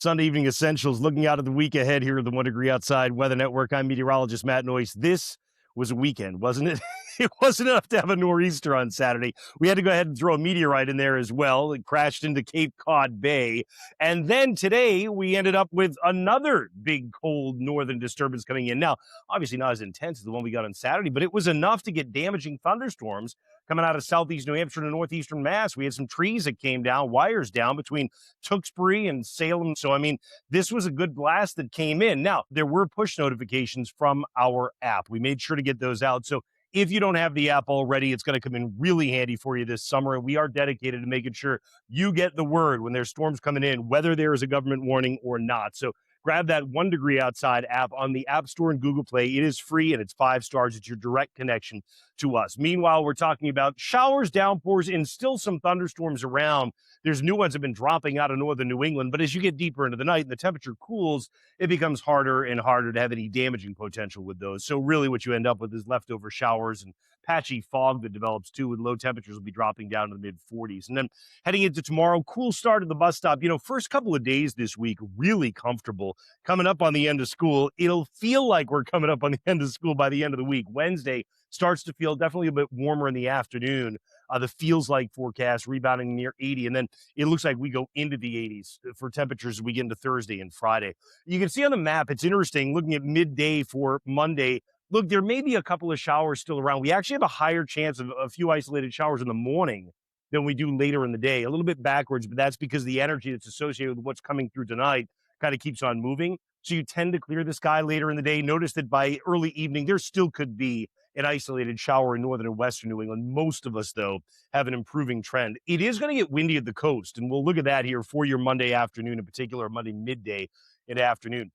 Sunday Evening Essentials, looking out at the week ahead here at the 1 Degree Outside Weather Network. I'm meteorologist Matt Noyce. This was a weekend, wasn't it? It wasn't enough to have a nor'easter on Saturday. We had to go ahead and throw a meteorite in there as well. It crashed into Cape Cod Bay. And then today, we ended up with another big cold northern disturbance coming in. Now, obviously not as intense as the one we got on Saturday, but it was enough to get damaging thunderstorms coming out of southeast New Hampshire to northeastern Mass. We had some trees that came down, wires down between Tewksbury and Salem. So, I mean, this was a good blast that came in. Now, there were push notifications from our app. We made sure to get those out. So if you don't have the app already, it's going to come in really handy for you this summer. And we are dedicated to making sure you get the word when there's storms coming in, whether there is a government warning or not. So grab that 1 Degree Outside app on the App Store and Google Play. It is free and it's 5 stars. It's your direct connection to us. Meanwhile, we're talking about showers, downpours, and still some thunderstorms around. There's new ones that have been dropping out of northern New England, but as you get deeper into the night and the temperature cools, it becomes harder and harder to have any damaging potential with those. So really what you end up with is leftover showers and patchy fog that develops too, with low temperatures will be dropping down to the mid 40s. And then heading into tomorrow, cool start at the bus stop. You know, first couple of days this week, really comfortable. Coming up on the end of school, it'll feel like we're coming up on the end of school by the end of the week. Wednesday starts to feel definitely a bit warmer in the afternoon. The feels like forecast rebounding near 80. And then it looks like we go into the 80s for temperatures as we get into Thursday and Friday. You can see on the map, it's interesting looking at midday for Monday. Look, there may be a couple of showers still around. We actually have a higher chance of a few isolated showers in the morning than we do later in the day. A little bit backwards, but that's because the energy that's associated with what's coming through tonight kind of keeps on moving. So you tend to clear the sky later in the day. Notice that by early evening, there still could be an isolated shower in northern and western New England. Most of us, though, have an improving trend. It is going to get windy at the coast, and we'll look at that here for your Monday afternoon, in particular, Monday midday and afternoon.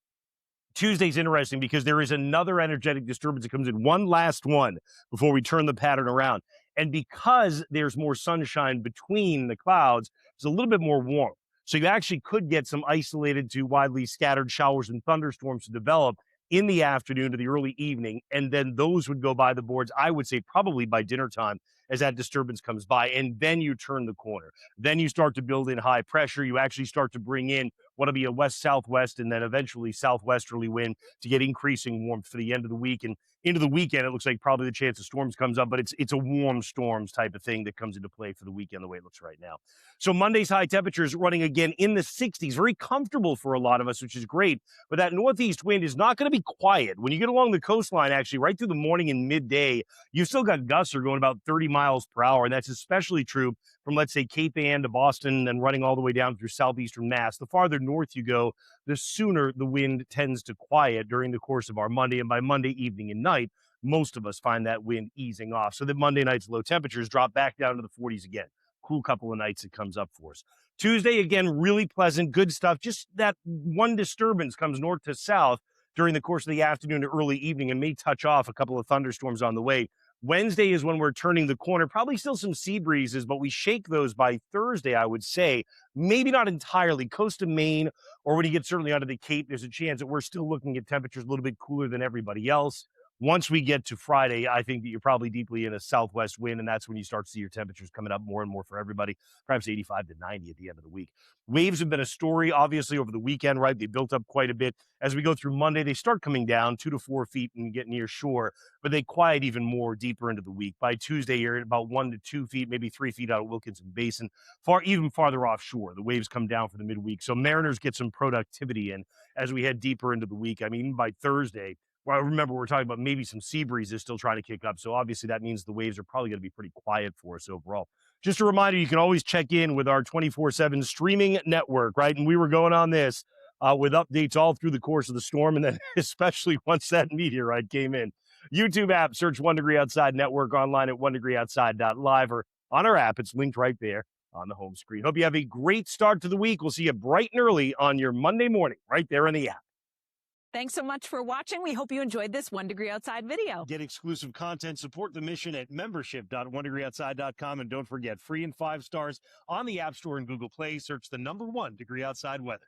Tuesday's interesting because there is another energetic disturbance that comes in, one last one before we turn the pattern around. And because there's more sunshine between the clouds, it's a little bit more warm. So you actually could get some isolated to widely scattered showers and thunderstorms to develop in the afternoon to the early evening. And then those would go by the boards, I would say probably by dinner time, as that disturbance comes by. And then you turn the corner. Then you start to build in high pressure. You actually start to bring in what'll be a west-southwest and then eventually southwesterly wind to get increasing warmth for the end of the week. And into the weekend, it looks like probably the chance of storms comes up, but it's a warm storms type of thing that comes into play for the weekend the way it looks right now. So Monday's high temperatures running again in the 60s, very comfortable for a lot of us, which is great. But that northeast wind is not going to be quiet. When you get along the coastline, actually, right through the morning and midday, you've still got gusts that are going about 30 miles per hour. And that's especially true from, let's say, Cape Ann to Boston and running all the way down through southeastern Mass. The farther north you go, the sooner the wind tends to quiet during the course of our Monday. And by Monday evening and night, most of us find that wind easing off. So that Monday night's low temperatures drop back down to the 40s again. Cool couple of nights it comes up for us. Tuesday, again, really pleasant, good stuff. Just that one disturbance comes north to south during the course of the afternoon to early evening and may touch off a couple of thunderstorms on the way. Wednesday is when we're turning the corner. Probably still some sea breezes, but we shake those by Thursday, I would say. Maybe not entirely. Coast of Maine, or when you get certainly onto the Cape, there's a chance that we're still looking at temperatures a little bit cooler than everybody else. Once we get to Friday, I think that you're probably deeply in a southwest wind, and that's when you start to see your temperatures coming up more and more for everybody, perhaps 85 to 90 at the end of the week. Waves have been a story, obviously, over the weekend, right? They built up quite a bit. As we go through Monday, they start coming down 2 to 4 feet and get near shore, but they quiet even more deeper into the week. By Tuesday, you're at about 1 to 2 feet, maybe 3 feet out of Wilkinson Basin, even farther offshore. The waves come down for the midweek. So mariners get some productivity in as we head deeper into the week. I mean, by Thursday, well, remember, we're talking about maybe some sea breezes still trying to kick up. So obviously that means the waves are probably going to be pretty quiet for us overall. Just a reminder, you can always check in with our 24/7 streaming network, right? And we were going on this with updates all through the course of the storm. And then especially once that meteorite came in. YouTube app, search 1 Degree Outside Network, online at 1degreeoutside.live, or on our app. It's linked right there on the home screen. Hope you have a great start to the week. We'll see you bright and early on your Monday morning right there in the app. Thanks so much for watching. We hope you enjoyed this 1 Degree Outside video. Get exclusive content, support the mission at membership.1degreeoutside.com. And don't forget, free and 5 stars on the App Store and Google Play. Search the number 1 Degree Outside weather.